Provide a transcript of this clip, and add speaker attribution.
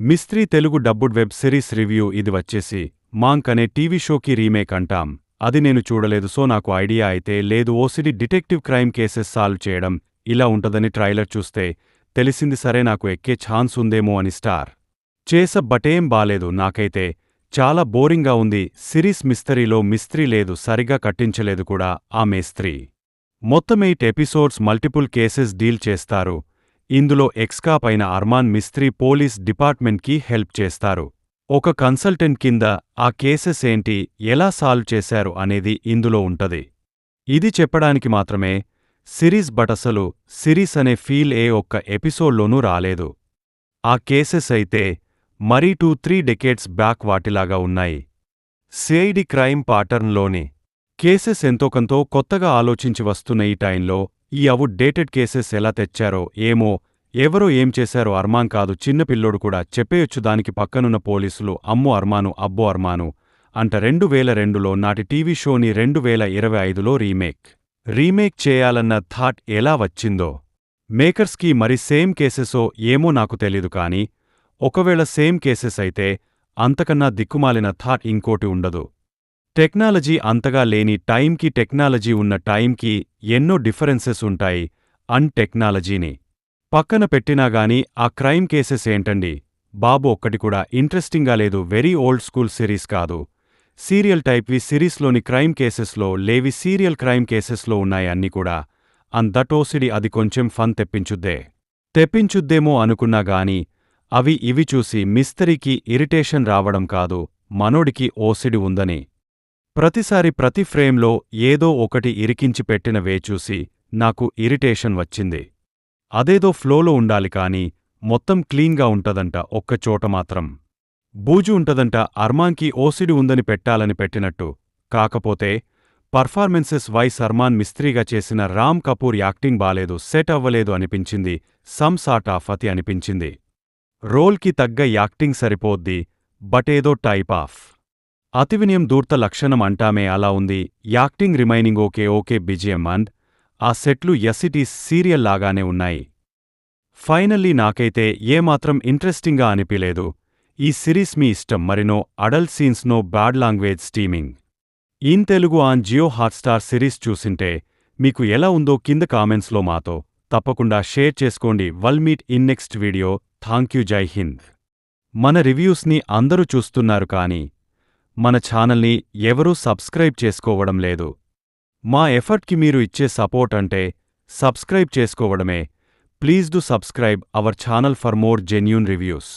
Speaker 1: Mistry Telugu dubbed web series review ఇది వచ్చేసి monk అనే టీవీ షోకి రీమేక్ అంటాం. అది నేను చూడలేదు, సో నాకు ఐడియా అయితే లేదు. OCD detective crime cases solve చేయడం ఇలా ఉంటదని ట్రైలర్ చూస్తే తెలిసింది. సరే, నాకు ఎక్కే ఛాన్స్ ఉందేమో అని స్టార్ బటేం బాలేదు. నాకైతే చాలా బోరింగ్గా ఉంది సిరీస్. మిస్టరీలో మిస్త్రీ లేదు, సరిగా కట్టించలేదు కూడా ఆ మేస్త్రీ. మొత్తం 8 ఎపిసోడ్స్, మల్టిపుల్ కేసెస్ డీల్ చేస్తారు. ఇందులో ఎక్స్కాప్ అయిన అర్మాన్ మిస్త్రీ పోలీస్ డిపార్ట్మెంట్కి హెల్ప్ చేస్తారు. ఒక కన్సల్టెంట్ కింద ఆ కేసెస్ ఏంటి, ఎలా సాల్వ్ చేశారు అనేది ఇందులో ఉంటది. ఇది చెప్పడానికి మాత్రమే సిరీస్, బట్ అసలు సిరీస్ అనే ఫీల్ ఏ ఒక్క ఎపిసోడ్లోనూ రాలేదు. ఆ కేసెస్ అయితే మరీ 2-3 డెకేడ్స్ బ్యాక్ వాటిలాగా ఉన్నాయి. సిఐడి క్రైమ్ పాటర్న్లోని కేసెస్ ఎంతోకంతో కొత్తగా ఆలోచించి వస్తున్న ఈ టైంలో ఈ అవుట్ డేటెడ్ కేసెస్ ఎలా తెచ్చారో ఏమో. ఎవరో ఏం చేశారో అర్మాన్ కాదు, చిన్నపిల్లోడు కూడా చెప్పేయొచ్చు. దానికి పక్కనున్న పోలీసులు అమ్మో అర్మాను, అబ్బో అర్మాను అంట. 2002లో నాటి టీవీ షోని 2025లో రీమేక్ చేయాలన్న థాట్ ఎలా వచ్చిందో మేకర్స్కి. మరి సేమ్ కేసెసో ఏమో నాకు తెలీదు, కానీ ఒకవేళ సేమ్ కేసెస్ అయితే అంతకన్నా దిక్కుమాలిన థాట్ ఇంకోటి ఉండదు. టెక్నాలజీ అంతగా లేని టైంకి టెక్నాలజీ ఉన్న టైంకి ఎన్నో డిఫరెన్సెస్ ఉంటాయి. టెక్నాలజీని పక్కన పెట్టినాగాని ఆ క్రైమ్ కేసెస్ ఏంటండి బాబు, ఒక్కటి కూడా ఇంట్రెస్టింగ్గా లేదు. వెరీ ఓల్డ్ స్కూల్ సిరీస్ కాదు, సీరియల్ టైప్వి. సిరీస్లోని క్రైమ్ కేసెస్లో లేవి సీరియల్ క్రైమ్ కేసెస్లో ఉన్నాయి అన్నీ కూడా. దట్ ఓసిడి అది కొంచెం ఫన్ తెప్పించుద్దేమో అనుకున్నా గాని అవి ఇవి చూసి మిస్టరీకి ఇరిటేషన్ రావడం కాదు, మనోడికి ఓసిడి ఉందని. ప్రతిసారి ప్రతి ఫ్రేమ్లో ఏదో ఒకటి ఇరికించి పెట్టిన వే చూసి నాకు ఇరిటేషన్ వచ్చింది. అదేదో ఫ్లోలో ఉండాలి కానీ మొత్తం క్లీన్గా ఉంటదంట, ఒక్కచోట మాత్రం బూజు ఉంటదంట. అర్మాన్కి ఓసిడి ఉందని పెట్టాలని పెట్టినట్టు, కాకపోతే పర్ఫార్మెన్సెస్ వైస్ అర్మాన్ మిస్త్రీగా చేసిన రామ్ కపూర్ యాక్టింగ్ బాలేదు, సెట్ అవ్వలేదు అనిపించింది. సమ్ సార్ట్ ఆఫ్ అతి అనిపించింది. రోల్కి తగ్గ యాక్టింగ్ సరిపోద్ది, బట్ ఏదో టైప్ ఆఫ్ అతివినయం దూర్త లక్షణం అంటామే అలా ఉంది. యాక్టింగ్ రిమైనింగ్ ఓకే బిజిఎం ఆ సెట్లు ఎస్సిటీస్ సీరియల్ లాగానే ఉన్నాయి. ఫైనల్లీ నాకైతే ఏమాత్రం ఇంట్రెస్టింగ్గా అనిపిలేదు ఈ సిరీస్. మీ ఇష్టం. మరినో adult scenes, no bad language streaming in Telugu on Jio Hotstar. Series చూసింటే మీకు ఎలా ఉందో కింద కామెంట్స్లో మాతో తప్పకుండా షేర్ చేసుకోండి. వల్ meet in next video. Thank you, జై హింద్. మన రివ్యూస్ని అందరూ చూస్తున్నారు కానీ మన ఛానల్ని ఎవరూ సబ్స్క్రైబ్ చేసుకోవడం లేదు. మా ఎఫర్ట్కి మీరు ఇచ్చే సపోర్ట్ అంటే సబ్స్క్రైబ్ చేసుకోవడమే. Please do subscribe our channel for more genuine reviews.